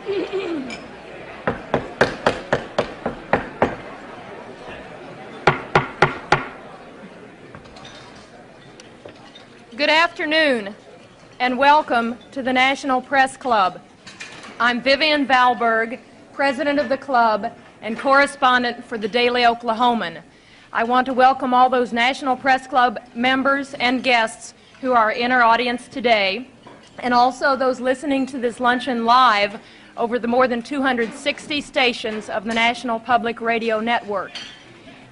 Good afternoon, and welcome to the National Press Club. I'm Vivian Valberg, president of the club and correspondent for the Daily Oklahoman. I want to welcome all those National Press Club members and guests who are in our audience today, and also those listening to this luncheon live over the more than 260 stations of the National Public Radio Network.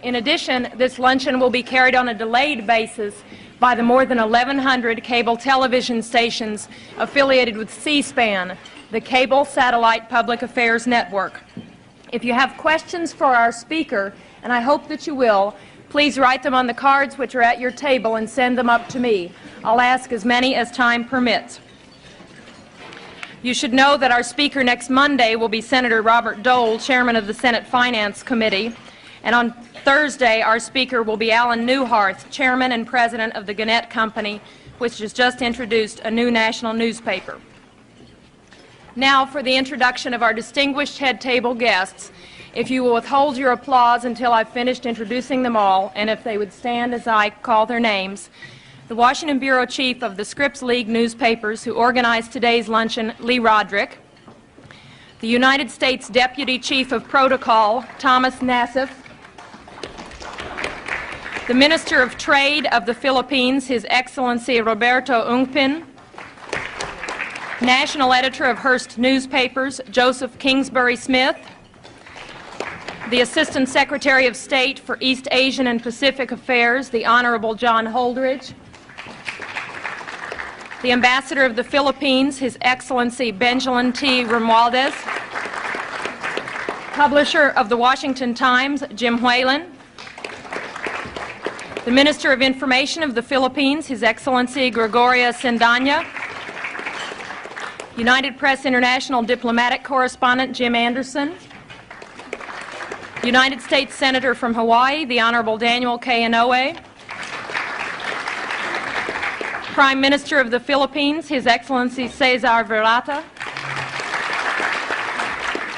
In addition, this luncheon will be carried on a delayed basis by the more than 1,100 cable television stations affiliated with C-SPAN, the Cable Satellite Public Affairs Network. If you have questions for our speaker, and I hope that you will, please write them on the cards which are at your table and send them up to me. I'll ask as many as time permits. You should know that our speaker next Monday will be Senator Robert Dole, chairman of the Senate Finance Committee. And on Thursday, our speaker will be Alan Newharth, chairman and president of the Gannett Company, which has just introduced a new national newspaper. Now for the introduction of our distinguished head table guests. If you will withhold your applause until I've finished introducing them all, and if they would stand as I call their names. The Washington Bureau Chief of the Scripps League newspapers, who organized today's luncheon, Lee Roderick. The United States Deputy Chief of Protocol, Thomas Nassif. The Minister of Trade of the Philippines, His Excellency Roberto Ungpin. National Editor of Hearst Newspapers, Joseph Kingsbury Smith. The Assistant Secretary of State for East Asian and Pacific Affairs, the Honorable John Holdridge. The Ambassador of the Philippines, His Excellency Benjamin T. Romualdez. Publisher of the Washington Times, Jim Whalen. The Minister of Information of the Philippines, His Excellency Gregoria Sendanya. United Press International Diplomatic Correspondent Jim Anderson. United States Senator from Hawaii, the Honorable Daniel K. Inouye. Prime Minister of the Philippines, His Excellency Cesar Virata.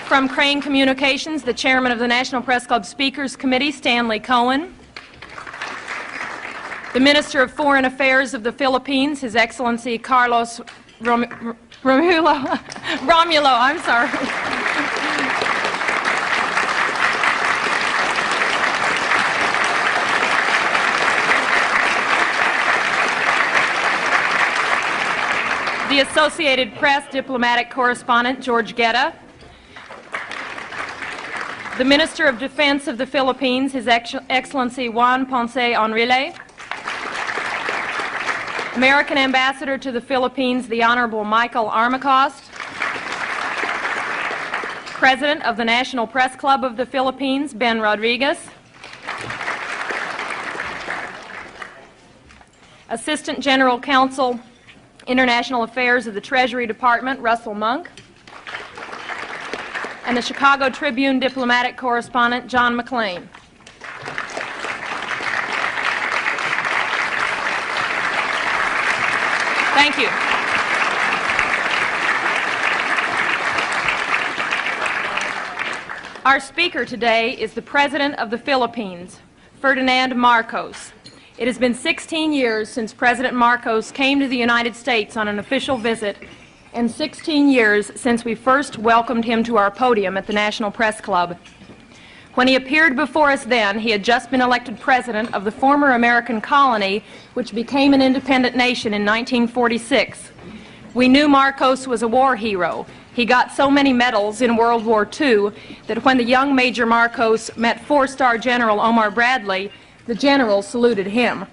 From Crane Communications, the Chairman of the National Press Club Speakers Committee, Stanley Cohen. The Minister of Foreign Affairs of the Philippines, His Excellency Carlos Romulo, I'm sorry. The Associated Press Diplomatic Correspondent, George Guetta. The Minister of Defense of the Philippines, His Excellency Juan Ponce Enrile. American Ambassador to the Philippines, the Honorable Michael Armacost. President of the National Press Club of the Philippines, Ben Rodriguez. Assistant General Counsel, International Affairs of the Treasury Department, Russell Monk. And the Chicago Tribune Diplomatic Correspondent, John McLean. Thank you. Our speaker today is the President of the Philippines, Ferdinand Marcos. It has been 16 years since President Marcos came to the United States on an official visit, and 16 years since we first welcomed him to our podium at the National Press Club. When he appeared before us then, he had just been elected president of the former American colony, which became an independent nation in 1946. We knew Marcos was a war hero. He got so many medals in World War II that when the young Major Marcos met four-star General Omar Bradley, the general saluted him.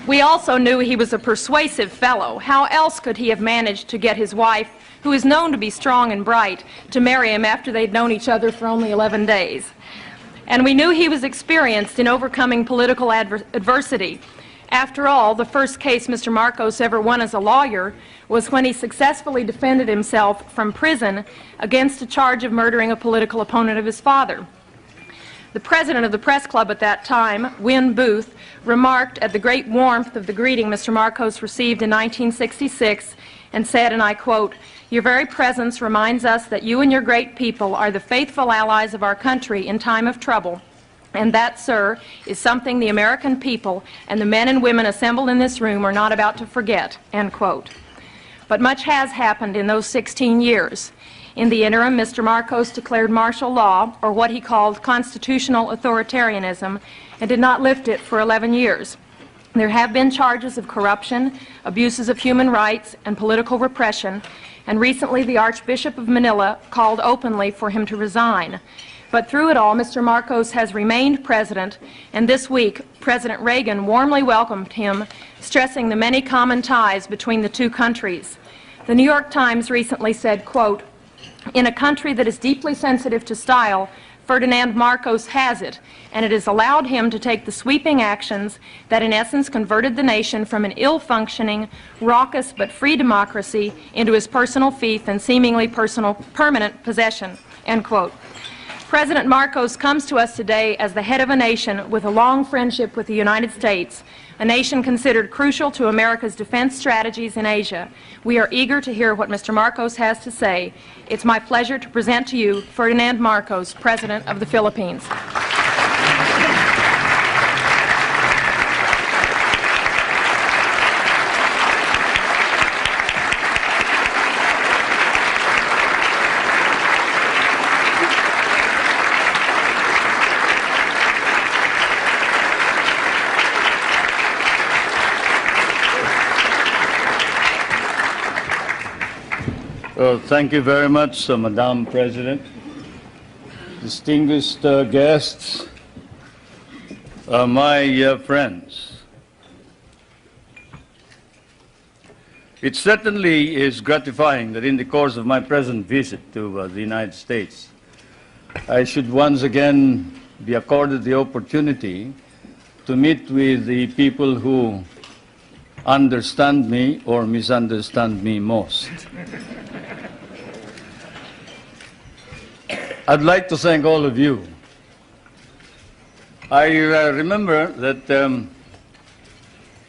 We also knew he was a persuasive fellow. How else could he have managed to get his wife, who is known to be strong and bright, to marry him after they'd known each other for only 11 days? And we knew he was experienced in overcoming political adversity. After all, the first case Mr. Marcos ever won as a lawyer was when he successfully defended himself from prison against a charge of murdering a political opponent of his father. The president of the press club at that time, Win Booth, remarked at the great warmth of the greeting Mr. Marcos received in 1966, and said, and I quote, "Your very presence reminds us that you and your great people are the faithful allies of our country in time of trouble. And that, sir, is something the American people and the men and women assembled in this room are not about to forget," end quote. But much has happened in those 16 years. In the interim, Mr. Marcos declared martial law, or what he called constitutional authoritarianism, and did not lift it for 11 years. There have been charges of corruption, abuses of human rights, and political repression, and recently the Archbishop of Manila called openly for him to resign. But through it all, Mr. Marcos has remained president, and this week, President Reagan warmly welcomed him, stressing the many common ties between the two countries. The New York Times recently said, quote, "In a country that is deeply sensitive to style, Ferdinand Marcos has it, and it has allowed him to take the sweeping actions that in essence converted the nation from an ill-functioning, raucous but free democracy into his personal fief and seemingly permanent possession," end quote. President Marcos comes to us today as the head of a nation with a long friendship with the United States, a nation considered crucial to America's defense strategies in Asia. We are eager to hear what Mr. Marcos has to say. It's my pleasure to present to you Ferdinand Marcos, President of the Philippines. Thank you very much, Madam President. Distinguished guests, my friends. It certainly is gratifying that in the course of my present visit to the United States, I should once again be accorded the opportunity to meet with the people who understand me or misunderstand me most. I'd like to thank all of you. I remember that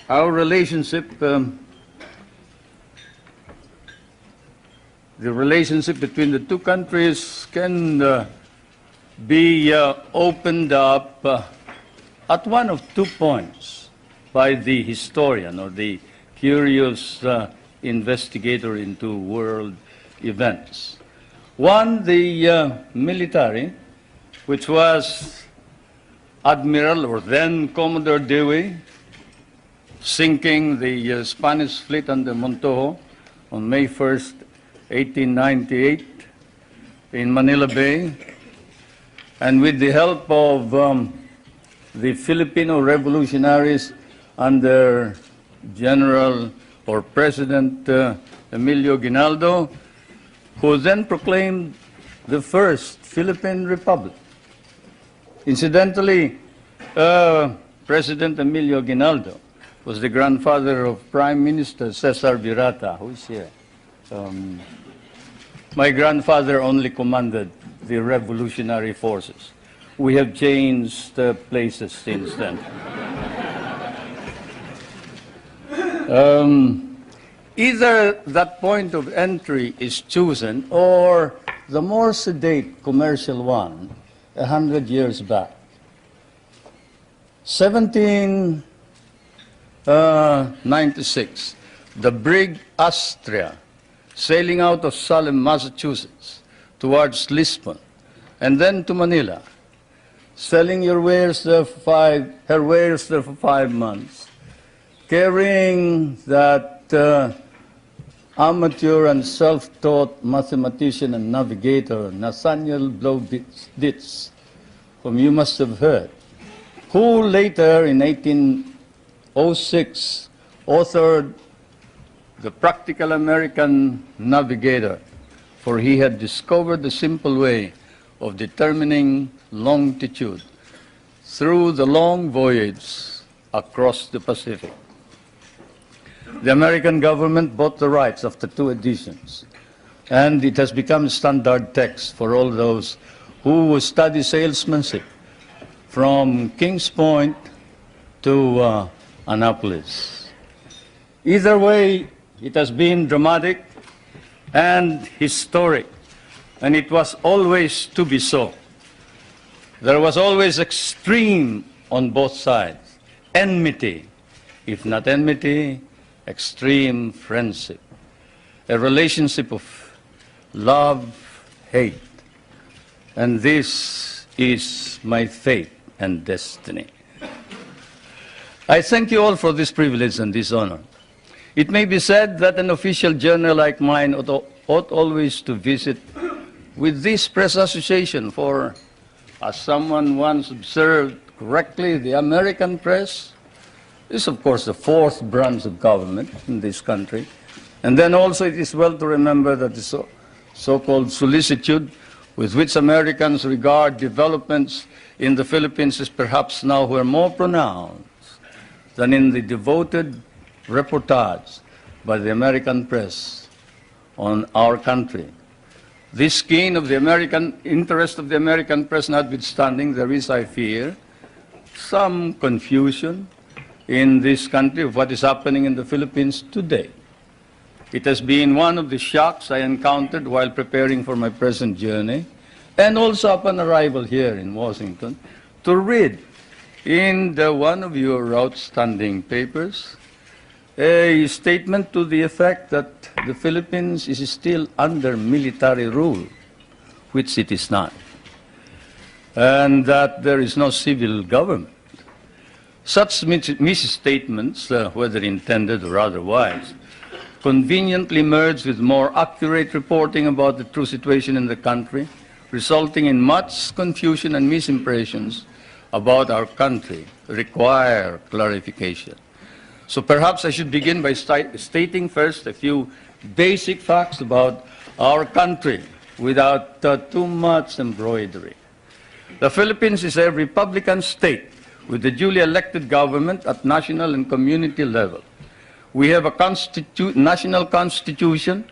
our relationship, the relationship between the two countries can be opened up at one of 2 points by the historian or the curious investigator into world events. One, the military, which was Admiral or then Commodore Dewey, sinking the Spanish fleet under Montojo on May 1st, 1898 in Manila Bay, and with the help of the Filipino revolutionaries under General or President Emilio Aguinaldo, who then proclaimed the first Philippine Republic. Incidentally, President Emilio Aguinaldo was the grandfather of Prime Minister Cesar Virata, who is here. My grandfather only commanded the revolutionary forces. We have changed places since then. Either that point of entry is chosen or the more sedate commercial one 100 years back. 1796, the brig Astrea, sailing out of Salem, Massachusetts, towards Lisbon, and then to Manila, selling her wares there for 5 months, carrying that amateur and self-taught mathematician and navigator, Nathaniel Blow-Ditz, whom you must have heard, who later, in 1806, authored The Practical American Navigator, for he had discovered the simple way of determining longitude through the long voyage across the Pacific. The American government bought the rights after 2 editions, and it has become standard text for all those who study salesmanship from Kings Point to Annapolis. Either way, It has been dramatic and historic, and it was always to be so. There was always extreme on both sides, enmity, if not enmity, extreme friendship, a relationship of love, hate. And this is my fate and destiny. I thank you all for this privilege and this honor. It may be said that an official journal like mine ought always to visit with this press association, for as someone once observed correctly, the American press is, of course, the fourth branch of government in this country. And then also it is well to remember that the so-called solicitude with which Americans regard developments in the Philippines is perhaps now more pronounced than in the devoted reportage by the American press on our country. This skein of the American interest of the American press notwithstanding, there is, I fear, some confusion in this country of what is happening in the Philippines today. It has been one of the shocks I encountered while preparing for my present journey, and also upon arrival here in Washington, to read in one of your outstanding papers a statement to the effect that the Philippines is still under military rule, which it is not, and that there is no civil government. Such misstatements, whether intended or otherwise, conveniently merge with more accurate reporting about the true situation in the country, resulting in much confusion and misimpressions about our country, require clarification. So perhaps I should begin by stating first a few basic facts about our country without too much embroidery. The Philippines is a republican state with a duly elected government at national and community level. We have a national constitution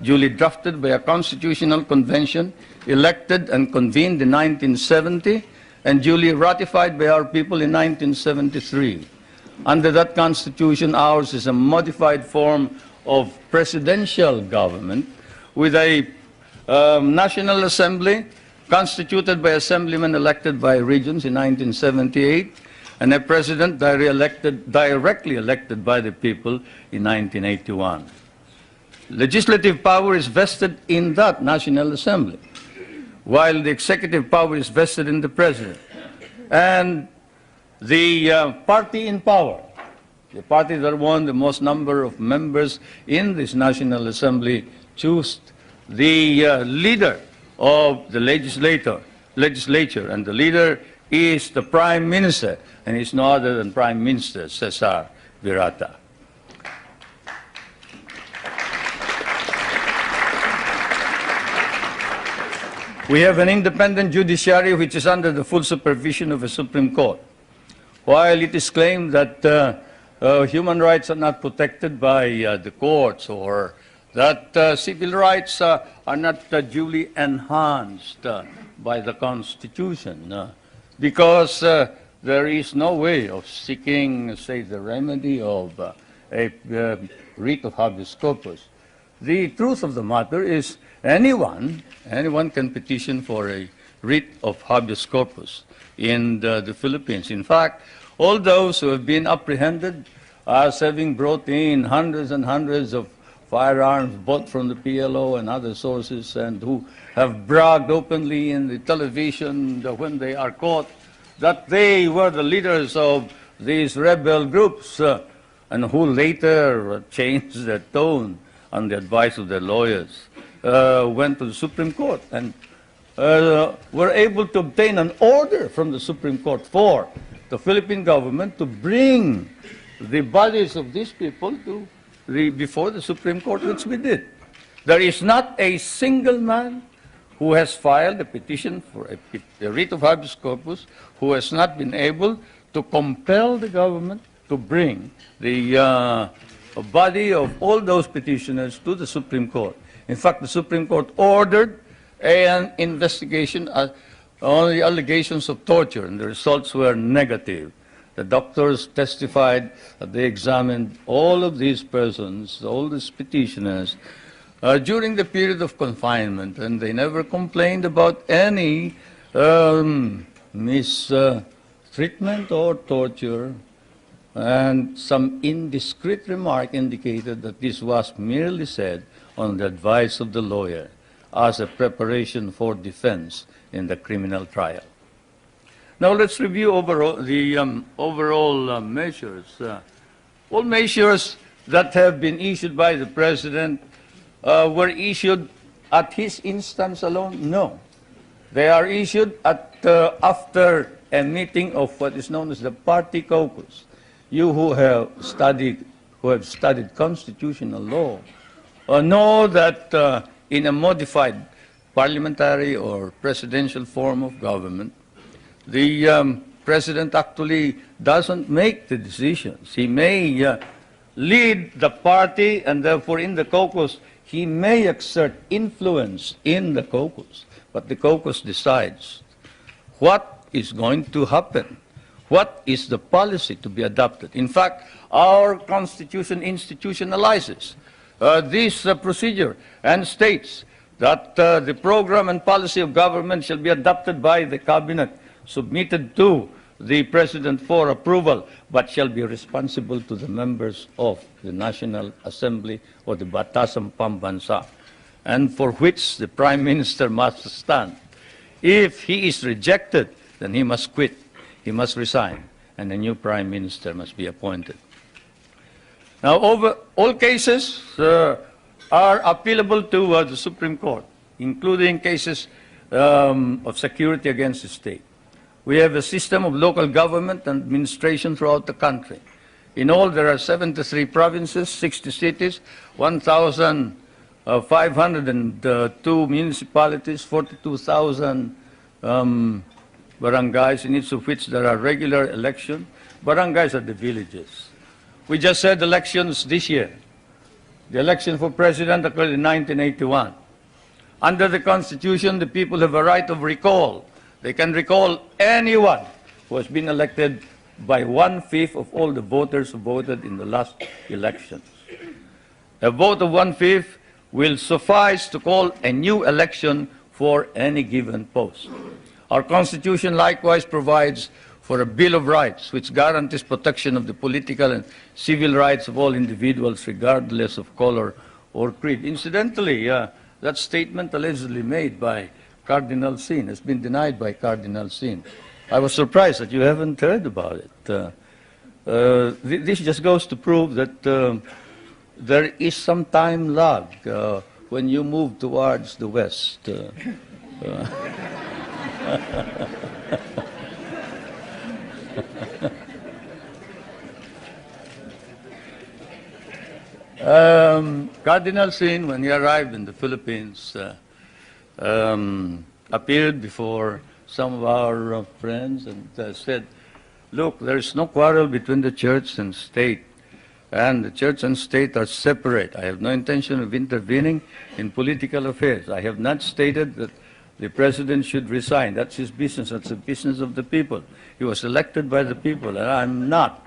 duly drafted by a constitutional convention elected and convened in 1970 and duly ratified by our people in 1973. Under that constitution, ours is a modified form of presidential government with a National Assembly constituted by assemblymen elected by regions in 1978 and a president directly elected by the people in 1981. Legislative power is vested in that National Assembly, while the executive power is vested in the president. And the party in power, the party that won the most number of members in this National Assembly, choose the leader of the legislature, and the leader is the Prime Minister, and he's no other than Prime Minister Cesar Virata. We have an independent judiciary which is under the full supervision of a Supreme Court. While it is claimed that human rights are not protected by the courts, or that civil rights are not duly enhanced by the Constitution, because there is no way of seeking, say, the remedy of a writ of habeas corpus. The truth of the matter is anyone can petition for a writ of habeas corpus in the Philippines. In fact, all those who have been apprehended as having brought in hundreds and hundreds of firearms bought from the PLO and other sources, and who have bragged openly in the television when they are caught that they were the leaders of these rebel groups, and who later changed their tone on the advice of their lawyers, went to the Supreme Court and were able to obtain an order from the Supreme Court for the Philippine government to bring the bodies of these people to before the Supreme Court, which we did. There is not a single man who has filed a petition for a writ of habeas corpus who has not been able to compel the government to bring the body of all those petitioners to the Supreme Court. In fact, the Supreme Court ordered an investigation on the allegations of torture, and the results were negative. The doctors testified that they examined all of these persons, all these petitioners, during the period of confinement, and they never complained about any mistreatment or torture. And some indiscreet remark indicated that this was merely said on the advice of the lawyer as a preparation for defense in the criminal trial. Now let's review the overall measures. All measures that have been issued by the President were issued at his instance alone? No. They are issued after a meeting of what is known as the party caucus. You who have studied constitutional law know that in a modified parliamentary or presidential form of government, the President actually doesn't make the decisions. He may lead the party, and therefore in the caucus he may exert influence in the caucus, but the caucus decides what is going to happen. What is the policy to be adopted? In fact, our Constitution institutionalizes this procedure and states that the program and policy of government shall be adopted by the Cabinet, submitted to the President for approval, but shall be responsible to the members of the National Assembly or the Batasang Pambansa, and for which the Prime Minister must stand. If he is rejected, then he must quit. He must resign, and a new Prime Minister must be appointed. Now, all cases are appealable to the Supreme Court, including cases of security against the state. We have a system of local government and administration throughout the country. In all, there are 73 provinces, 60 cities, 1,502 municipalities, 42,000 barangays, in each of which there are regular elections. Barangays are the villages. We just had elections this year. The election for president occurred in 1981. Under the Constitution, the people have a right of recall. They can recall anyone who has been elected by 1/5 of all the voters who voted in the last elections. A vote of 1/5 will suffice to call a new election for any given post. Our Constitution likewise provides for a Bill of Rights, which guarantees protection of the political and civil rights of all individuals, regardless of color or creed. Incidentally, that statement allegedly made by Cardinal Sin has been denied by Cardinal Sin. I was surprised that you haven't heard about it. This just goes to prove that there is some time lag when you move towards the West. Cardinal Sin, when he arrived in the Philippines, appeared before some of our friends and said, look, there is no quarrel between the church and state, and the church and state are separate. I have no intention of intervening in political affairs. I have not stated that the president should resign. That's his business. That's the business of the people. He was elected by the people, and I'm not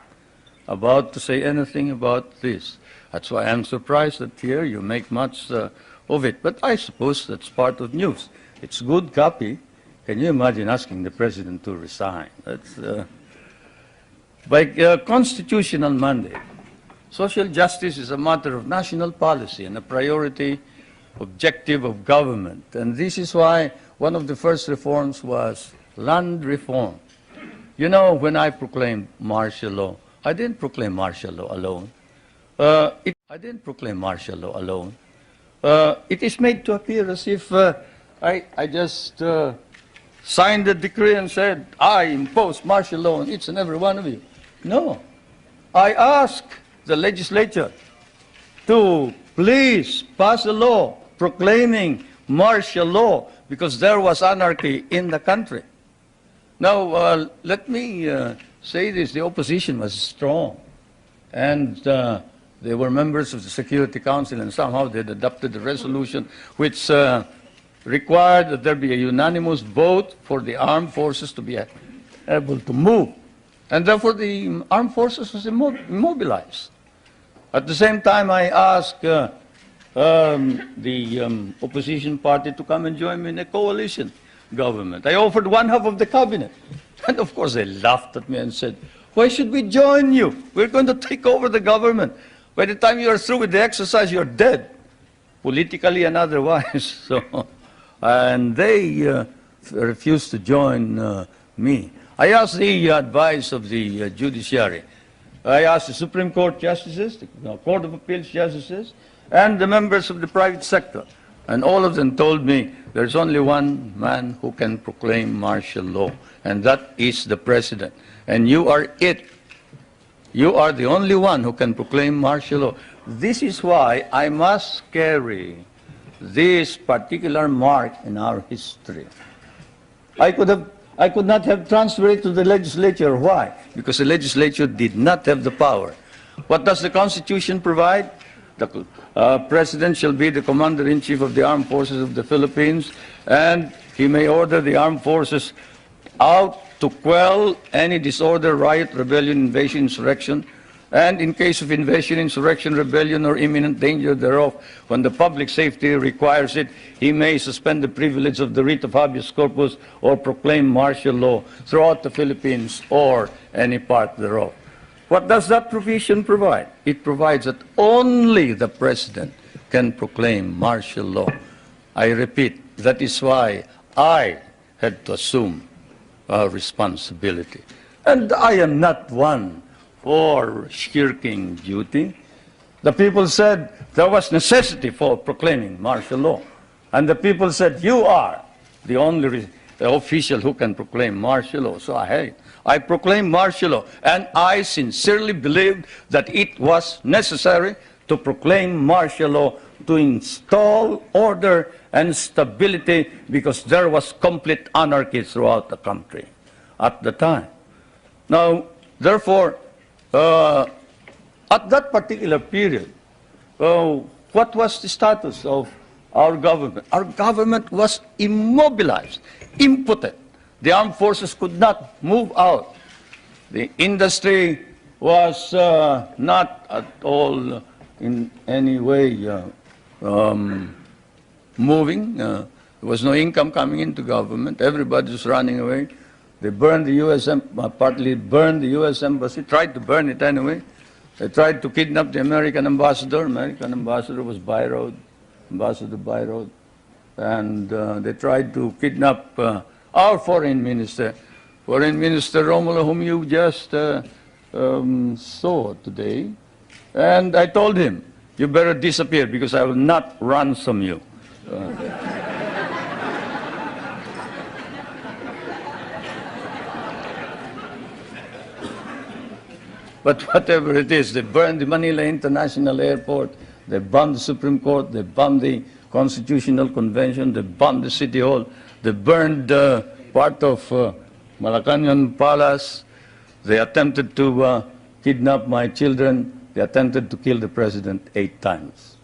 about to say anything about this. That's why I'm surprised that here you make much of it. But I suppose that's part of news. It's good copy. Can you imagine asking the president to resign? That's, by constitutional mandate, social justice is a matter of national policy and a priority objective of government. And this is why one of the first reforms was land reform. You know, when I proclaimed martial law, I didn't proclaim martial law alone. I didn't proclaim martial law alone. It is made to appear as if I just signed the decree and said, I impose martial law on each and every one of you. No. I asked the legislature to please pass a law proclaiming martial law because there was anarchy in the country. Now, let me say this. The opposition was strong, and they were members of the Security Council, and somehow they had adopted a resolution which required that there be a unanimous vote for the armed forces to be able to move And therefore, the armed forces was immobilized. At the same time, I asked the opposition party to come and join me in a coalition government. I offered one half of the cabinet. And of course, they laughed at me and said, why should we join you? We're going to take over the government. By the time you are through with the exercise, you're dead, politically and otherwise. So, and they refused to join me. I asked the advice of the judiciary. I asked the Supreme Court justices, the Court of Appeals justices, and the members of the private sector. And all of them told me there's only one man who can proclaim martial law, and that is the president. And you are it. You are the only one who can proclaim martial law. This is why I must carry this particular mark in our history. I could not have transferred it to the legislature. Why? Because the legislature did not have the power. What does the Constitution provide? The President shall be the Commander-in-Chief of the Armed Forces of the Philippines, and he may order the armed forces out to quell any disorder, riot, rebellion, invasion, insurrection, and in case of invasion, insurrection, rebellion, or imminent danger thereof, when the public safety requires it, he may suspend the privilege of the writ of habeas corpus or proclaim martial law throughout the Philippines or any part thereof. What does that provision provide? It provides that only the President can proclaim martial law. I repeat, that is why I had to assume responsibility. And I am not one for shirking duty. The people said there was necessity for proclaiming martial law. And the people said, you are the only official who can proclaim martial law. So I proclaimed martial law. And I sincerely believed that it was necessary to proclaim martial law to install order and stability, because there was complete anarchy throughout the country at the time. Now, therefore, at that particular period, what was the status of our government? Our government was immobilized, impotent. The armed forces could not move out. The industry was not at all in any way moving. There was no income coming into government. Everybody was running away. They burned the U.S. Partly burned the U.S. Embassy, tried to burn it anyway. They tried to kidnap the American ambassador. American ambassador was Byroad, Ambassador Byroad. And they tried to kidnap our foreign minister, Romulo, whom you just saw today. And I told him, you better disappear because I will not ransom you. But whatever it is, they burned the Manila International Airport, they bombed the Supreme Court, they bombed the Constitutional Convention, they bombed the City Hall, they burned part of Malacanang Palace, they attempted to kidnap my children, they attempted to kill the President 8 times.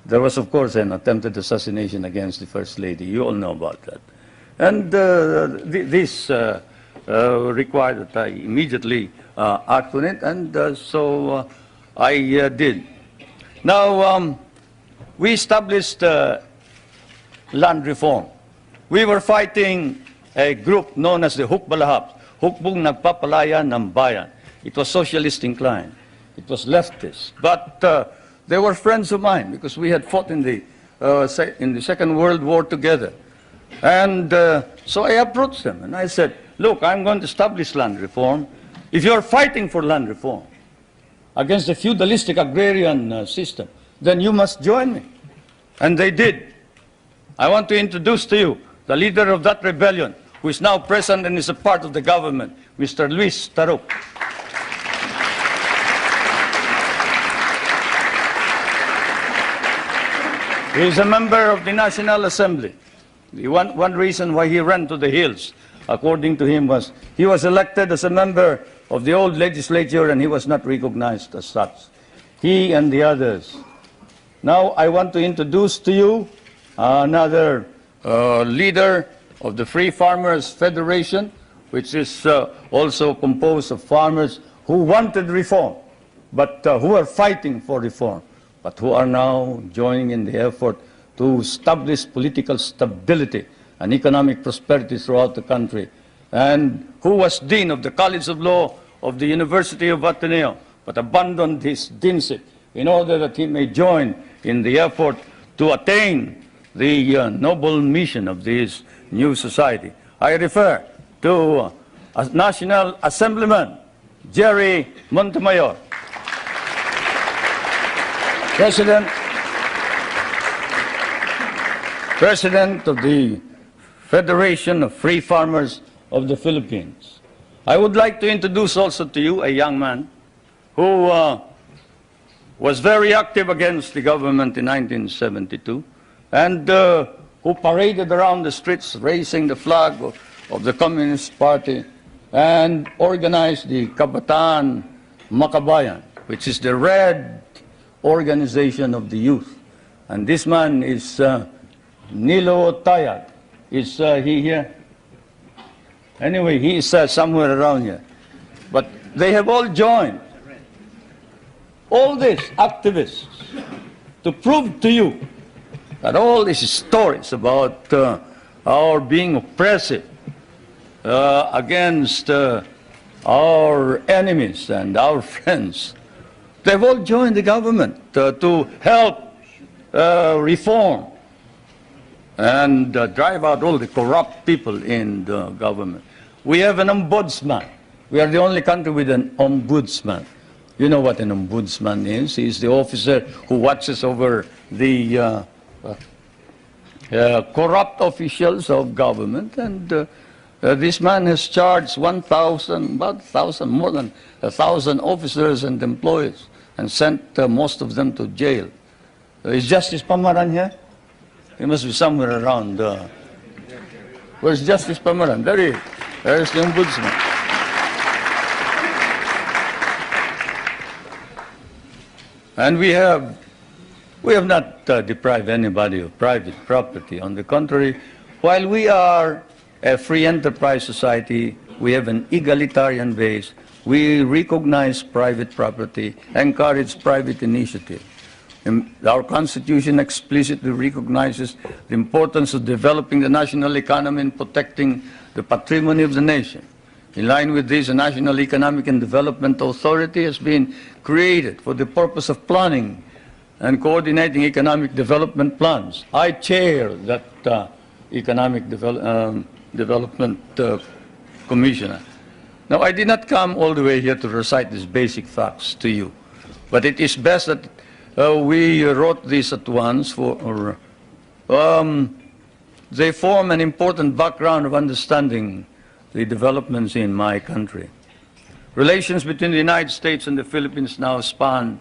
There was, of course, an attempted assassination against the First Lady. You all know about that. And this required that I immediately act on it, and so I did. Now, we established land reform. We were fighting a group known as the Hukbalahap, Hukbong Nagpapalaya ng Bayan. It was socialist inclined. It was leftist. But they were friends of mine because we had fought in the Second World War together. And so I approached them and I said, look, I'm going to establish land reform. If you're fighting for land reform against the feudalistic agrarian system, then you must join me. And they did. I want to introduce to you the leader of that rebellion, who is now present and is a part of the government, Mr. Luis Taruk. He is a member of the National Assembly. One reason why he ran to the hills, according to him, was he was elected as a member of the old legislature and he was not recognized as such. He and the others. Now I want to introduce to you another leader of the Free Farmers Federation, which is also composed of farmers who wanted reform, but who are fighting for reform, but who are now joining in the effort to establish political stability and economic prosperity throughout the country, and who was Dean of the College of Law of the University of Ateneo, but abandoned his deanship in order that he may join in the effort to attain the noble mission of this new society. I refer to National Assemblyman Jerry Montemayor, President of the Federation of Free Farmers of the Philippines. I would like to introduce also to you a young man who was very active against the government in 1972 and who paraded around the streets raising the flag of the Communist Party and organized the Kabataan Makabayan, which is the red organization of the youth. And this man is Nilo Tayag. Is he here? Anyway, he is somewhere around here. But they have all joined, all these activists, to prove to you that all these stories about our being oppressive against our enemies and our friends, they've all joined the government to help reform and drive out all the corrupt people in the government. We have an ombudsman. We are the only country with an ombudsman. You know what an ombudsman is. He is the officer who watches over the corrupt officials of government. And this man has charged more than 1,000 officers and employees and sent most of them to jail. Is Justice Pamaran here? He must be somewhere around. Where's Justice Pamaran? There he is. There's the ombudsman. And we have not deprived anybody of private property. On the contrary, while we are a free enterprise society, we have an egalitarian base. We recognize private property, encourage private initiative. Our Constitution explicitly recognizes the importance of developing the national economy and protecting the patrimony of the nation. In line with this, a National Economic and Development Authority has been created for the purpose of planning and coordinating economic development plans. I chair that Economic Development Commission. Now, I did not come all the way here to recite these basic facts to you, but it is best that we wrote this at once for they form an important background of understanding the developments in my country. Relations between the United States and the Philippines now span,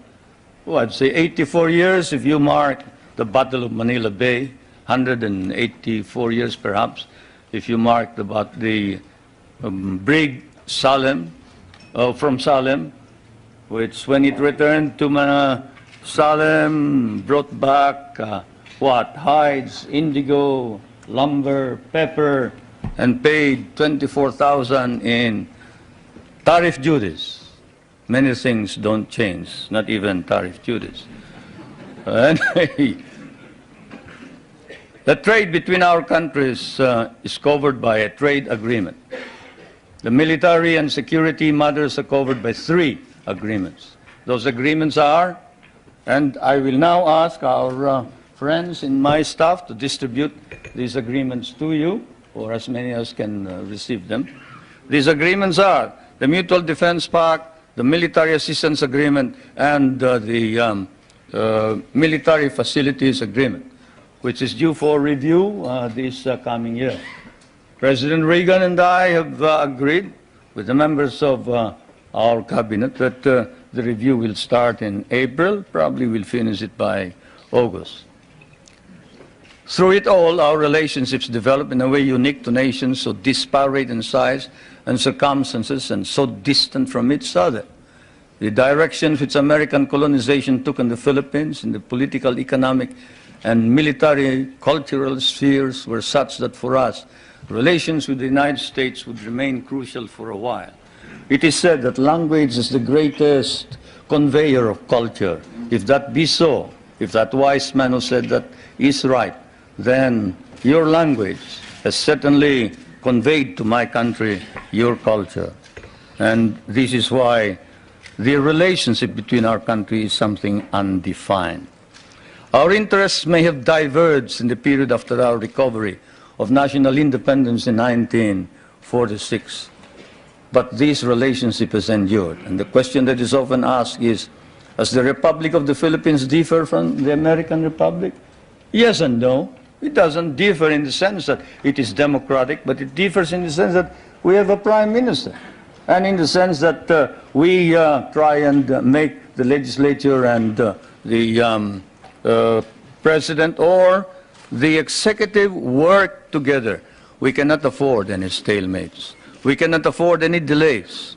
I'd say 84 years if you mark the Battle of Manila Bay, 184 years perhaps if you mark the brig Salem, from Salem, which when it returned to Salem brought back hides, indigo, lumber, pepper, and paid 24,000 in tariff duties. Many things don't change, not even tariff duties. Anyway, the trade between our countries is covered by a trade agreement. The military and security matters are covered by 3 agreements. Those agreements are, and I will now ask our friends in my staff to distribute these agreements to you, or as many as can receive them. These agreements are the Mutual Defense Pact, the Military Assistance Agreement, and the Military Facilities Agreement, which is due for review this coming year. President Reagan and I have agreed with the members of our cabinet that the review will start in April, probably we'll finish it by August. Through it all, our relationships develop in a way unique to nations so disparate in size and circumstances and so distant from each other. The directions which American colonization took in the Philippines in the political, economic, and military cultural spheres were such that for us, relations with the United States would remain crucial for a while. It is said that language is the greatest conveyor of culture. If that be so, if that wise man who said that is right, then your language has certainly conveyed to my country your culture. And this is why the relationship between our countries is something undefined. Our interests may have diverged in the period after our recovery of national independence in 1946, but this relationship has endured. And the question that is often asked is, does the Republic of the Philippines differ from the American Republic? Yes and no. It doesn't differ in the sense that it is democratic, but it differs in the sense that we have a prime minister, and in the sense that we try and make the legislature and the president or the executive work together. We cannot afford any stalemates. We cannot afford any delays.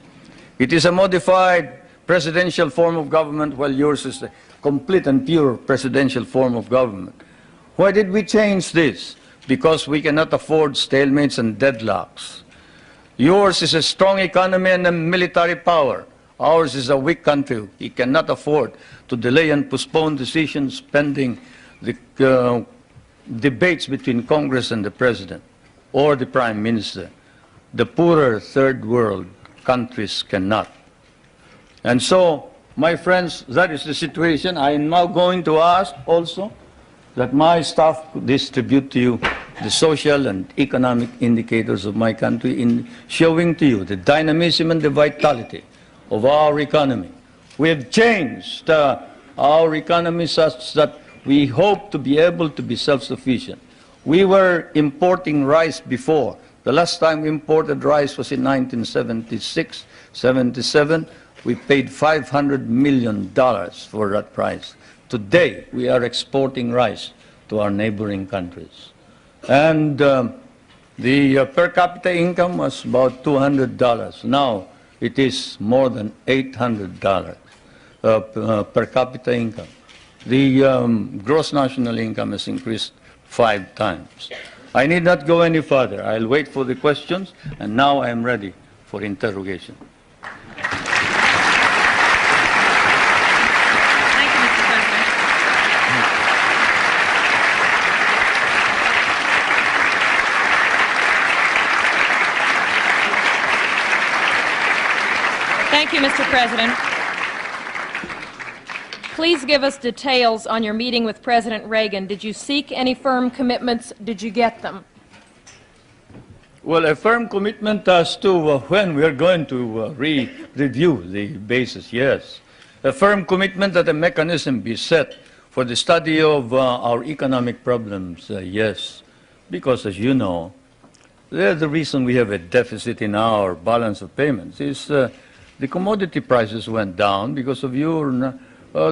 It is a modified presidential form of government, while yours is a complete and pure presidential form of government. Why did we change this? Because we cannot afford stalemates and deadlocks. Yours is a strong economy and a military power. Ours is a weak country. We cannot afford to delay and postpone decisions pending the debates between Congress and the President or the Prime Minister. The poorer third world countries cannot. And so, my friends, that is the situation. I am now going to ask also that my staff distribute to you the social and economic indicators of my country in showing to you the dynamism and the vitality of our economy. We have changed our economy such that we hope to be able to be self-sufficient. We were importing rice before. The last time we imported rice was in 1976, 77. We paid $500 million for that price. Today, we are exporting rice to our neighboring countries. And the per capita income was about $200. Now, it is more than $800 per capita income. The gross national income has increased 5 times. I need not go any further. I'll wait for the questions, and now I am ready for interrogation. Thank you, Mr. President. Thank you, Mr. President. Please give us details on your meeting with President Reagan. Did you seek any firm commitments? Did you get them? Well, a firm commitment as to when we are going to review the basis, yes. A firm commitment that a mechanism be set for the study of our economic problems, yes. Because, as you know, the reason we have a deficit in our balance of payments is the commodity prices went down because of your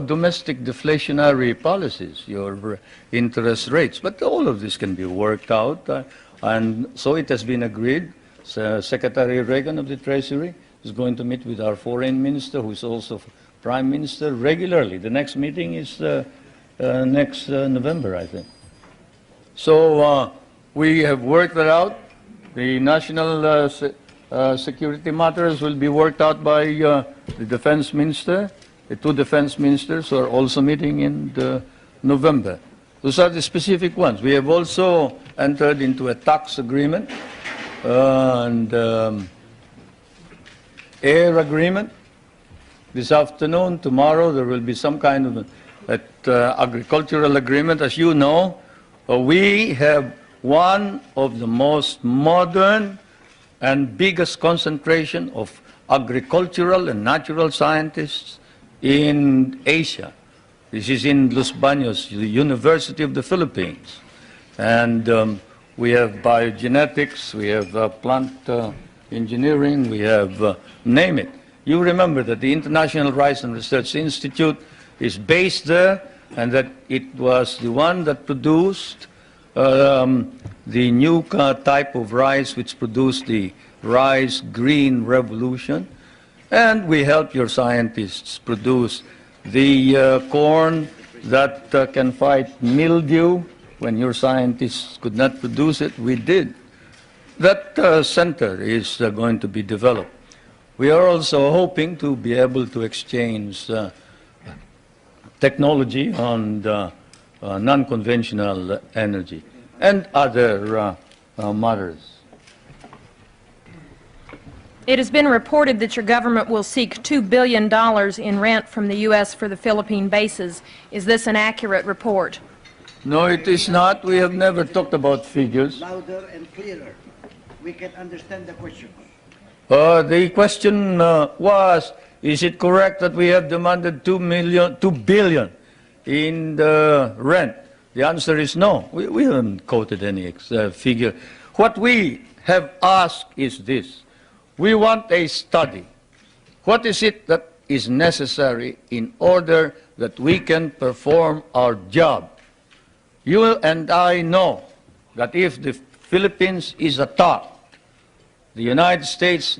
domestic deflationary policies, your interest rates. But all of this can be worked out, and so it has been agreed. Secretary Reagan of the Treasury is going to meet with our foreign minister, who is also prime minister, regularly. The next meeting is next November, I think. So we have worked that out. The national security matters will be worked out by the defense minister. The 2 defense ministers are also meeting in November. Those are the specific ones. We have also entered into a tax agreement and air agreement. This afternoon, tomorrow, there will be some kind of agricultural agreement. As you know, we have one of the most modern and biggest concentration of agricultural and natural scientists in Asia. This is in Los Baños, the University of the Philippines. And we have biogenetics, we have plant engineering, we have, name it. You remember that the International Rice and Research Institute is based there, and that it was the one that produced the new type of rice which produced the rice green revolution. And we help your scientists produce the corn that can fight mildew. When your scientists could not produce it, we did. that center is going to be developed. We are also hoping to be able to exchange technology on non-conventional energy and other matters. It has been reported that your government will seek $2 billion in rent from the U.S. for the Philippine bases. Is this an accurate report? No, it is not. We have never talked about figures. Louder and clearer. We can understand the question. The question was, is it correct that we have demanded $2 billion in the rent? The answer is no. We haven't quoted any figure. What we have asked is this. We want a study. What is it that is necessary in order that we can perform our job? You and I know that if the Philippines is attacked, the United States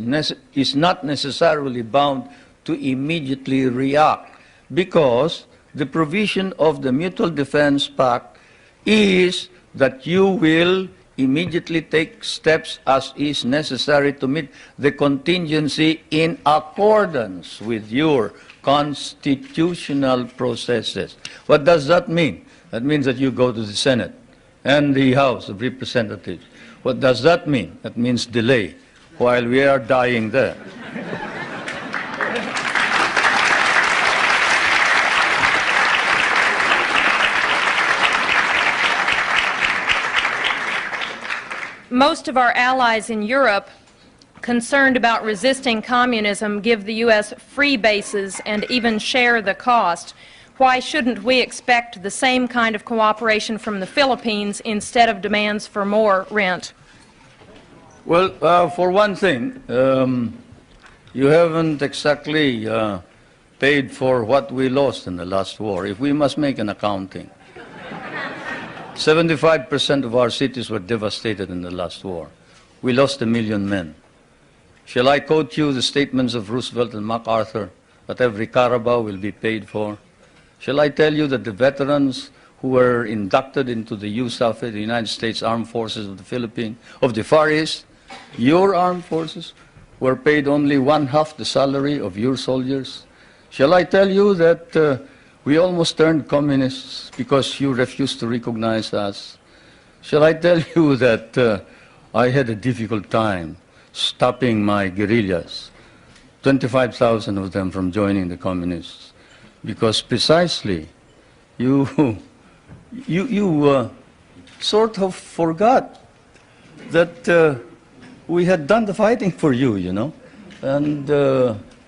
is not necessarily bound to immediately react because the provision of the Mutual Defense Pact is that you will immediately take steps as is necessary to meet the contingency in accordance with your constitutional processes. What does that mean? That means that you go to the Senate and the House of Representatives. What does that mean? That means delay while we are dying there. Most of our allies in Europe, concerned about resisting communism, give the U.S. free bases and even share the cost. Why shouldn't we expect the same kind of cooperation from the Philippines instead of demands for more rent? Well, for one thing, you haven't exactly paid for what we lost in the last war. If we must make an accounting, 75% of our cities were devastated in the last war. We lost 1 million men. Shall I quote you the statements of Roosevelt and MacArthur that every Carabao will be paid for? Shall I tell you that the veterans who were inducted into the USAF, the United States Armed Forces of the Philippines, of the Far East, your armed forces were paid only 1/2 the salary of your soldiers? Shall I tell you that we almost turned communists because you refused to recognize us? Shall I tell you that I had a difficult time stopping my guerrillas, 25,000 of them from joining the communists, because precisely you sort of forgot that we had done the fighting for you, you know, and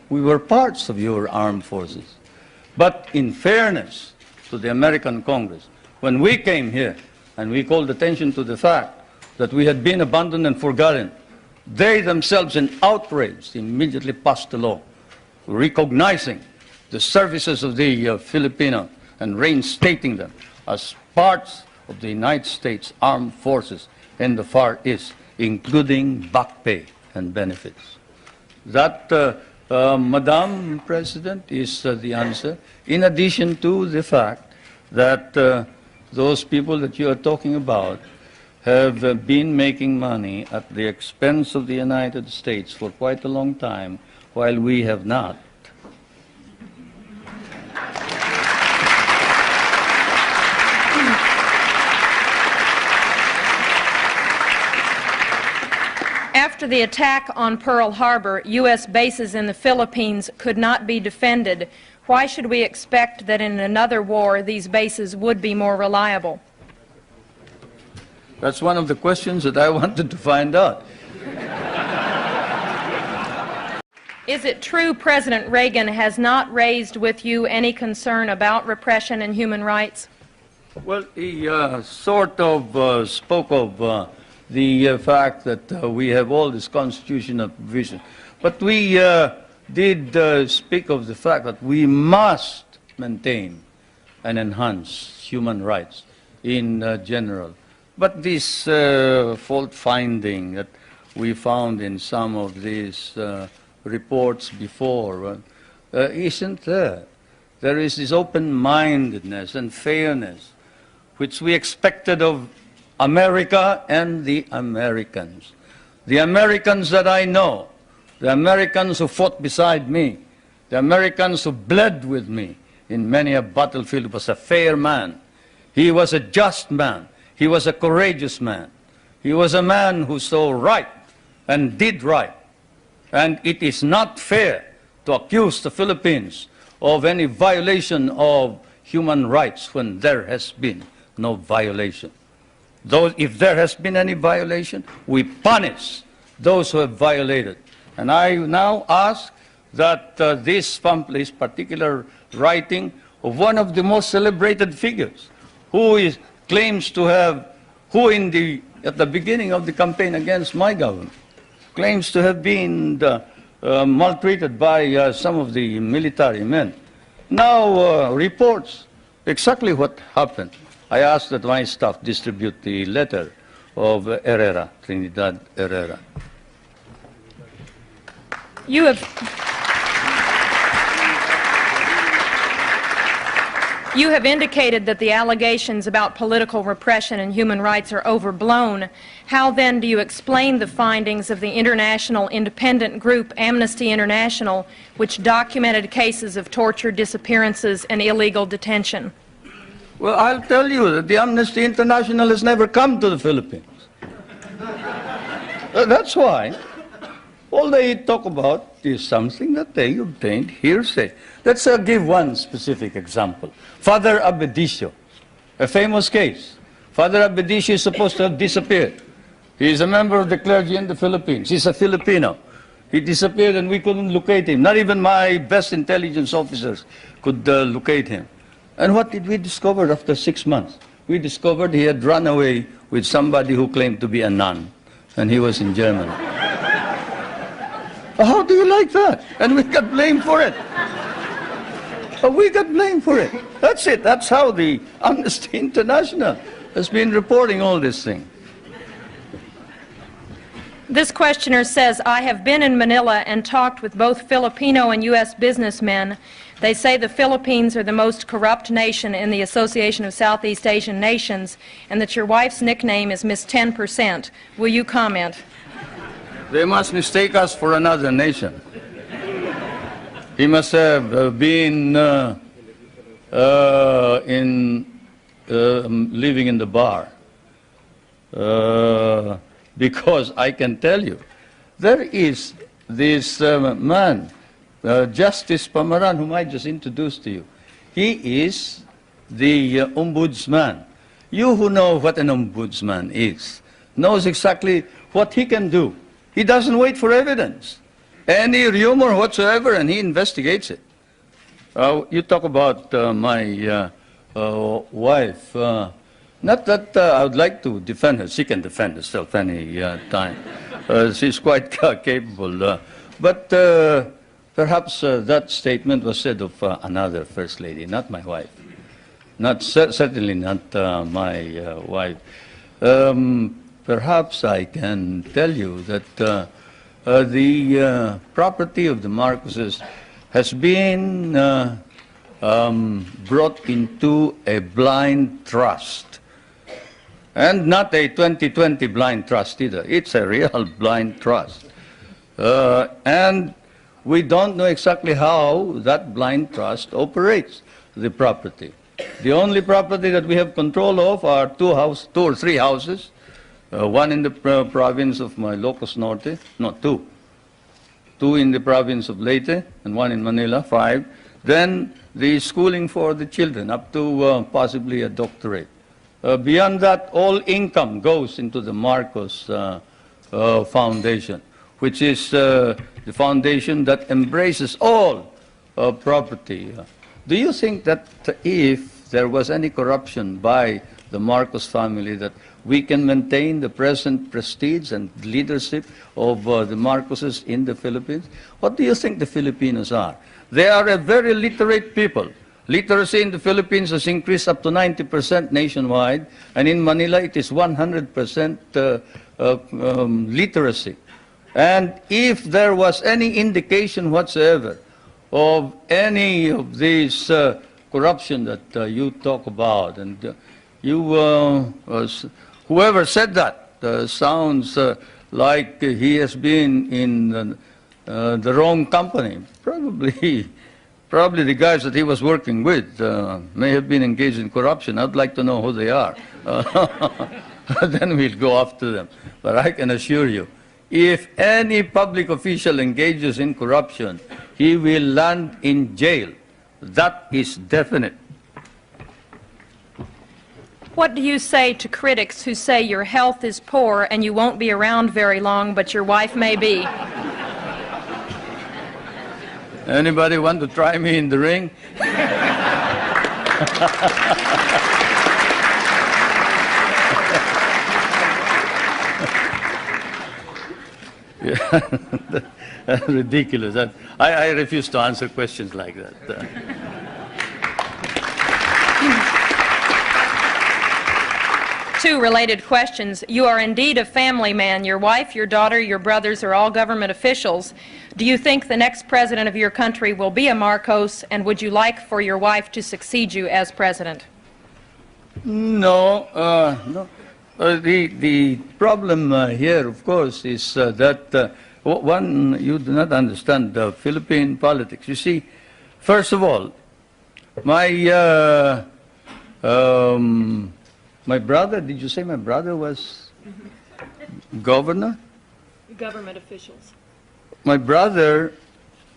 we were parts of your armed forces. But in fairness to the American Congress, when we came here and we called attention to the fact that we had been abandoned and forgotten, they themselves, in outrage, immediately passed a law recognizing the services of the Filipino and reinstating them as parts of the United States Armed Forces in the Far East, including back pay and benefits. That, Madam President, is the answer, in addition to the fact that those people that you are talking about have been making money at the expense of the United States for quite a long time, while we have not. After the attack on Pearl Harbor, U.S. bases in the Philippines could not be defended. Why should we expect that in another war these bases would be more reliable? That's one of the questions that I wanted to find out. Is it true President Reagan has not raised with you any concern about repression and human rights? Well, he sort of spoke of the fact that we have all this constitutional provision. But we did speak of the fact that we must maintain and enhance human rights in general. But this fault finding that we found in some of these reports before isn't there. There is this open-mindedness and fairness which we expected of America and the Americans. The Americans that I know, the Americans who fought beside me, the Americans who bled with me in many a battlefield, was a fair man. He was a just man. He was a courageous man. He was a man who saw right and did right. And it is not fair to accuse the Philippines of any violation of human rights when there has been no violation. Though if there has been any violation, we punish those who have violated. And I now ask that this pamphlet, this particular writing of one of the most celebrated figures, who claims to have, at the beginning of the campaign against my government, claims to have been maltreated by some of the military men, now reports exactly what happened. I ask that my staff distribute the letter of Herrera, Trinidad Herrera. You have indicated that the allegations about political repression and human rights are overblown. How then do you explain the findings of the international independent group Amnesty International, which documented cases of torture, disappearances, and illegal detention? Well, I'll tell you that the Amnesty International has never come to the Philippines. That's why all they talk about is something that they obtained hearsay. Let's give one specific example. Father Abedicio, a famous case. Father Abedicio is supposed to have disappeared. He is a member of the clergy in the Philippines. He's a Filipino. He disappeared and we couldn't locate him. Not even my best intelligence officers could locate him. And what did we discover after 6 months? We discovered he had run away with somebody who claimed to be a nun, and he was in Germany. How do you like that? And we got blamed for it. We got blamed for it. That's it. That's how the Amnesty International has been reporting all this thing. This questioner says, I have been in Manila and talked with both Filipino and U.S. businessmen. They say the Philippines are the most corrupt nation in the Association of Southeast Asian Nations, and that your wife's nickname is Miss 10%. Will you comment? They must mistake us for another nation. He must have been living in the bar. Because I can tell you, there is this man, Justice Pamaran, whom I just introduced to you. He is the ombudsman. You who know what an ombudsman is, knows exactly what he can do. He doesn't wait for evidence, any rumor whatsoever, and he investigates it. You talk about my wife. Not that I would like to defend her. She can defend herself any time. She's quite capable. But perhaps that statement was said of another First Lady, not my wife. Certainly not my wife. Perhaps I can tell you that the property of the Marcoses has been brought into a blind trust. And not a 2020 blind trust either. It's a real blind trust. And we don't know exactly how that blind trust operates the property. The only property that we have control of are two or three houses. One in the province of my Ilocos Norte, no, two. Two in the province of Leyte, and one in Manila, 5. Then the schooling for the children, up to possibly a doctorate. Beyond that, all income goes into the Marcos Foundation, which is the foundation that embraces all property. Do you think that if there was any corruption by the Marcos family, that we can maintain the present prestige and leadership of the Marcoses in the Philippines? What do you think the Filipinos are? They are a very literate people. Literacy in the Philippines has increased up to 90% nationwide, and in Manila it is 100% literacy. And if there was any indication whatsoever of any of these corruption that you talk about, and whoever said that sounds like he has been in the wrong company. Probably the guys that he was working with may have been engaged in corruption. I'd like to know who they are. Then we'll go after them. But I can assure you, if any public official engages in corruption, he will land in jail. That is definite. What do you say to critics who say your health is poor and you won't be around very long, but your wife may be? Anybody want to try me in the ring? Yeah, that's ridiculous. I refuse to answer questions like that. Two related questions. You are indeed a family man. Your wife, your daughter, your brothers are all government officials. Do you think the next president of your country will be a Marcos, and would you like for your wife to succeed you as president? No, no. The problem here, of course, is that one, you do not understand Philippine politics. You see, first of all, my brother, did you say my brother was governor? Government officials. My brother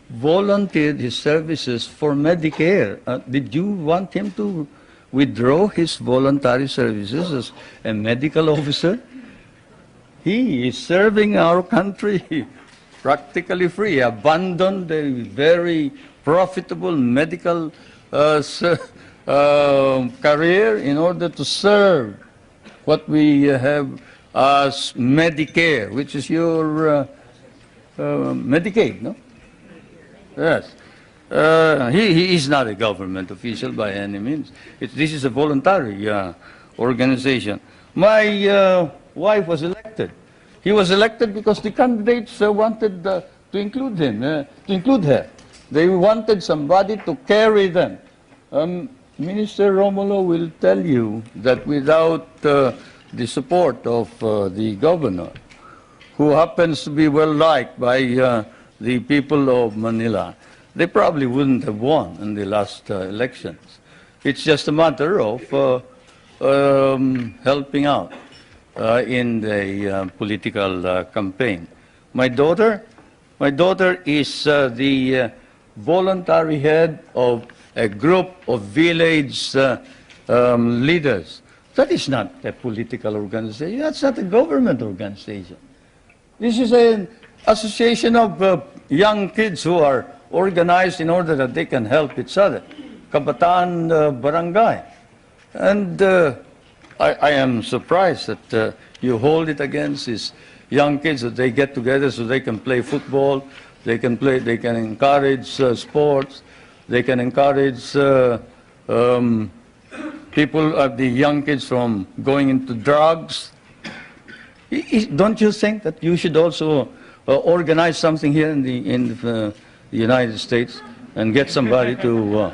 volunteered his services for Medicare. Did you want him to withdraw his voluntary services as a medical officer? He is serving our country practically free, abandoned a very profitable medical career in order to serve what we have as Medicare, which is your Medicaid, no? Yes. He is not a government official by any means. This is a voluntary organization. My wife was elected. He was elected because the candidates wanted to include him, to include her. They wanted somebody to carry them. Minister Romulo will tell you that without the support of the governor, who happens to be well liked by the people of Manila, they probably wouldn't have won in the last elections. It's just a matter of helping out in the political campaign. My daughter is the voluntary head of a group of village leaders. That is not a political organization. That's not a government organization. This is an association of young kids who are organized in order that they can help each other. Kabataan Barangay. And I am surprised that you hold it against these young kids, that they get together so they can play football, they can encourage sports, they can encourage people, the young kids, from going into drugs. Don't you think that you should also organize something here in the United States and get somebody to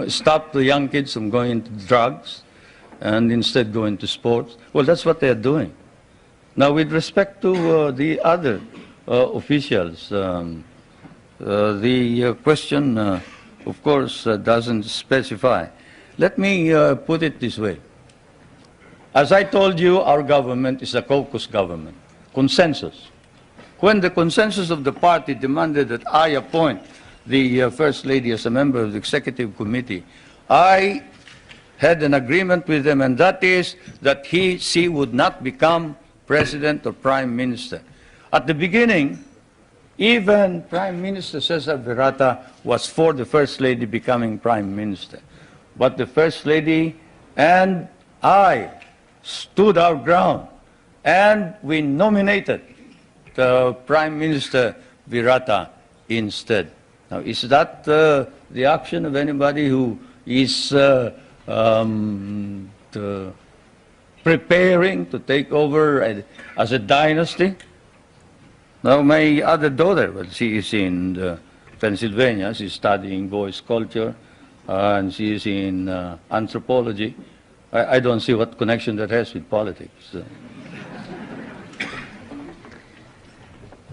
stop the young kids from going into drugs and instead go into sports? Well, that's what they're doing. Now, with respect to the other officials, the question, of course, doesn't specify. Let me put it this way. As I told you, our government is a caucus government, consensus. When the consensus of the party demanded that I appoint the First Lady as a member of the Executive Committee, I had an agreement with them, and that is that she would not become President or Prime Minister. At the beginning, even Prime Minister Cesar Virata was for the First Lady becoming Prime Minister. But the First Lady and I stood our ground, and we nominated the Prime Minister Virata instead. Now, is that the action of anybody who is preparing to take over as a dynasty? Now, my other daughter, well, she is in Pennsylvania. She's studying voice culture, and she is in anthropology. I don't see what connection that has with politics.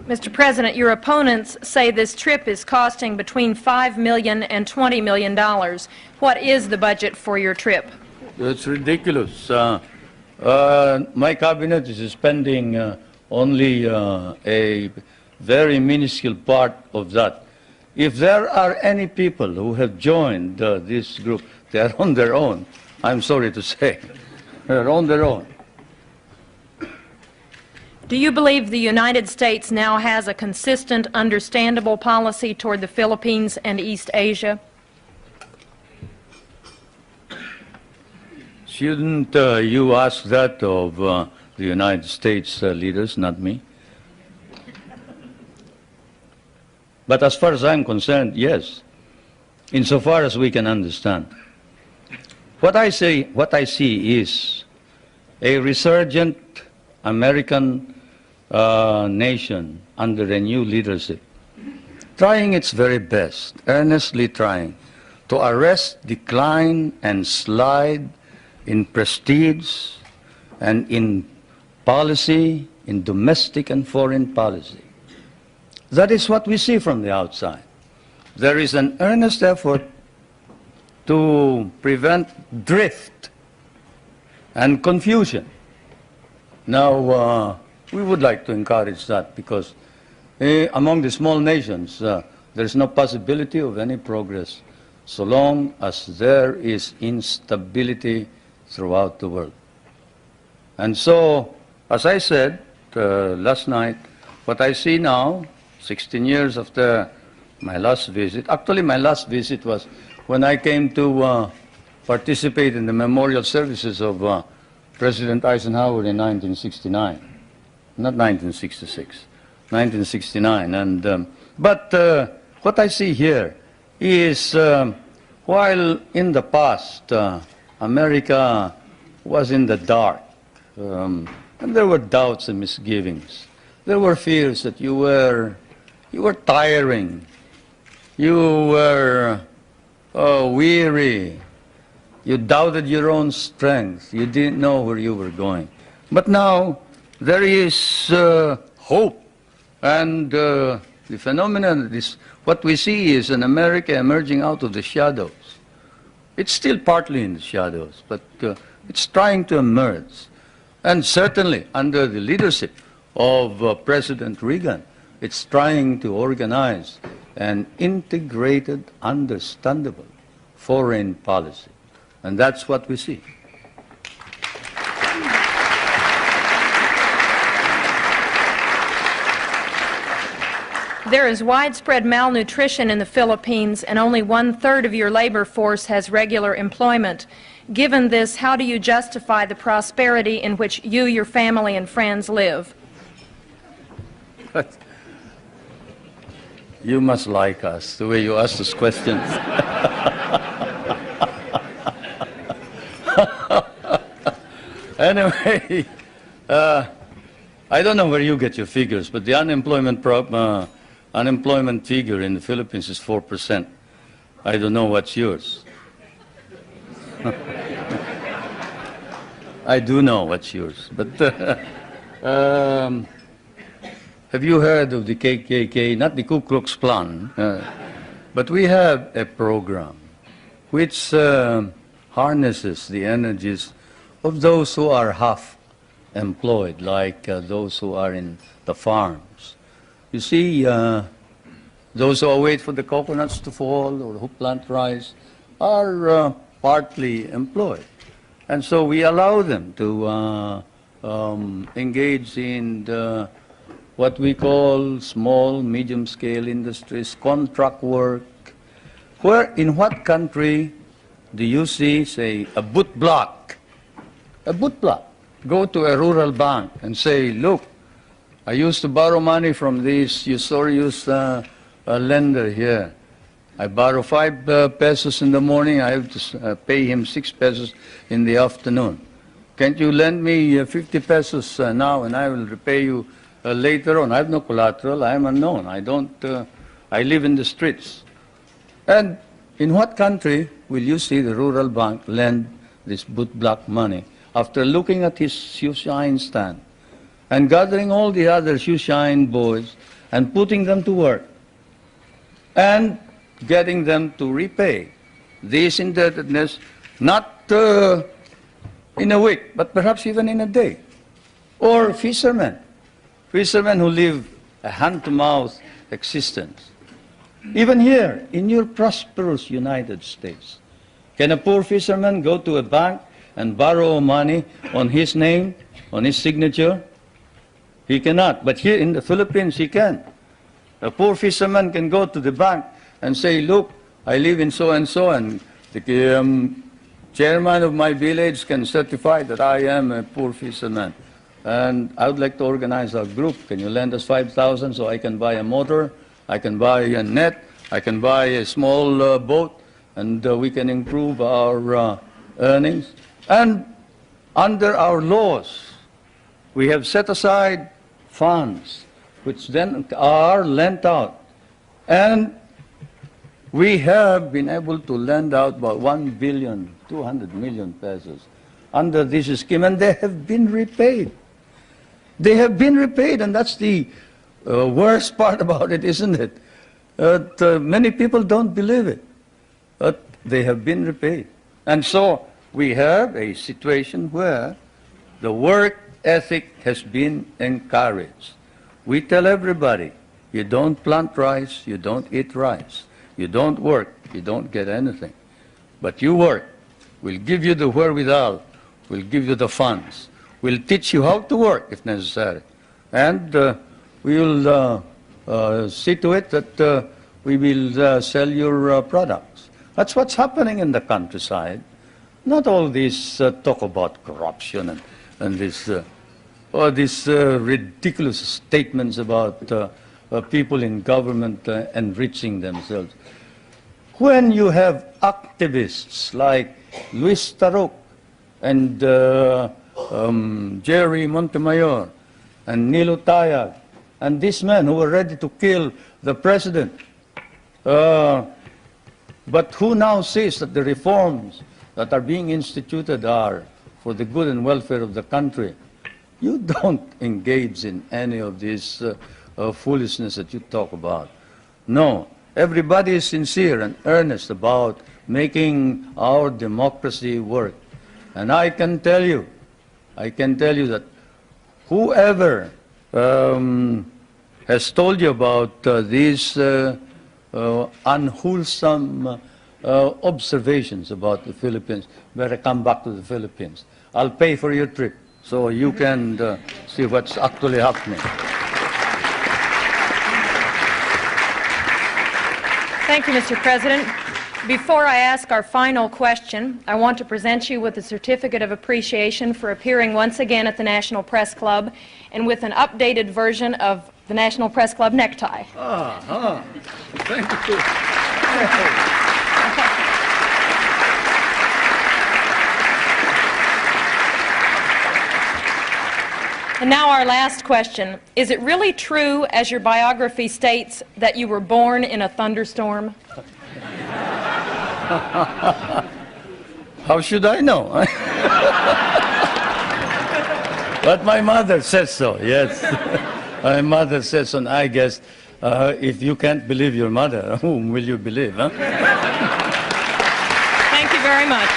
Mr. President, your opponents say this trip is costing between $5 million and $20 million. What is the budget for your trip? It's ridiculous. My cabinet is spending only a very minuscule part of that. If there are any people who have joined this group, they are on their own. I'm sorry to say. They're on their own. Do you believe the United States now has a consistent, understandable policy toward the Philippines and East Asia? Shouldn't you ask that of the United States leaders, not me? But as far as I'm concerned, yes, insofar as we can understand. What I see is a resurgent American nation under a new leadership, trying its very best, earnestly trying to arrest decline and slide in prestige and in policy, in domestic and foreign policy. That is what we see from the outside. There is an earnest effort to prevent drift and confusion. Now, we would like to encourage that because among the small nations, there is no possibility of any progress so long as there is instability throughout the world. And so, as I said last night, what I see now, 16 years after my last visit, actually my last visit was when I came to participate in the memorial services of President Eisenhower in 1969, not 1966, 1969. And, but what I see here is while in the past America was in the dark, and there were doubts and misgivings. There were fears that you were tiring, you were weary, you doubted your own strength, you didn't know where you were going. But now there is hope, and the phenomenon, what we see is an America emerging out of the shadows. It's still partly in the shadows, but it's trying to emerge. And certainly under the leadership of President Reagan, it's trying to organize an integrated, understandable foreign policy. And that's what we see. There is widespread malnutrition in the Philippines, and only 1/3 of your labor force has regular employment. Given this, how do you justify the prosperity in which you, your family, and friends live? You must like us, the way you ask those questions. Anyway, I don't know where you get your figures, but the unemployment figure in the Philippines is 4%. I don't know what's yours. I do know what's yours, but have you heard of the KKK, not the Ku Klux Klan, but we have a program which harnesses the energies of those who are half employed, like those who are in the farms. You see, those who wait for the coconuts to fall or who plant rice are partly employed. And so we allow them to engage in what we call small, medium-scale industries, contract work. Where, in what country do you see, say, a boot block? A boot block. Go to a rural bank and say, look, I used to borrow money from this usurious lender here. I borrow 5 pesos in the morning, I have to pay him 6 pesos in the afternoon. Can't you lend me 50 pesos now and I will repay you later on? I have no collateral, I am unknown, I live in the streets. And in what country will you see the rural bank lend this boot block money after looking at his shoe shine stand and gathering all the other shoe shine boys and putting them to work and getting them to repay this indebtedness, not in a week, but perhaps even in a day. Or fishermen who live a hand-to-mouth existence. Even here, in your prosperous United States, can a poor fisherman go to a bank and borrow money on his name, on his signature? He cannot. But here in the Philippines, he can. A poor fisherman can go to the bank and say, look, I live in so-and-so, and the chairman of my village can certify that I am a poor fisherman. And I would like to organize a group. Can you lend us 5,000 so I can buy a motor, I can buy a net, I can buy a small boat, and we can improve our earnings. And under our laws, we have set aside funds which then are lent out. And we have been able to lend out about 1,200,000,000 pesos under this scheme, and they have been repaid. They have been repaid, and that's the worst part about it, isn't it? Many people don't believe it, but they have been repaid. And so we have a situation where the work ethic has been encouraged. We tell everybody, you don't plant rice, you don't eat rice. You don't work, you don't get anything. But you work. We'll give you the wherewithal. We'll give you the funds. We'll teach you how to work if necessary. And we will see to it that we will sell your products. That's what's happening in the countryside. Not all this talk about corruption and this ridiculous statements about people in government enriching themselves. When you have activists like Luis Tarok and Jerry Montemayor and Nilo Tayag and these men who were ready to kill the president, but who now says that the reforms that are being instituted are for the good and welfare of the country, you don't engage in any of this foolishness that you talk about. No, everybody is sincere and earnest about making our democracy work. And I can tell you that whoever has told you about these unwholesome observations about the Philippines, better come back to the Philippines. I'll pay for your trip so you can see what's actually happening. Thank you, Mr. President. Before I ask our final question, I want to present you with a certificate of appreciation for appearing once again at the National Press Club and with an updated version of the National Press Club necktie. Thank you. And now our last question. Is it really true, as your biography states, that you were born in a thunderstorm? How should I know? But my mother says so, yes. My mother says so, and I guess if you can't believe your mother, whom will you believe, huh? Thank you very much.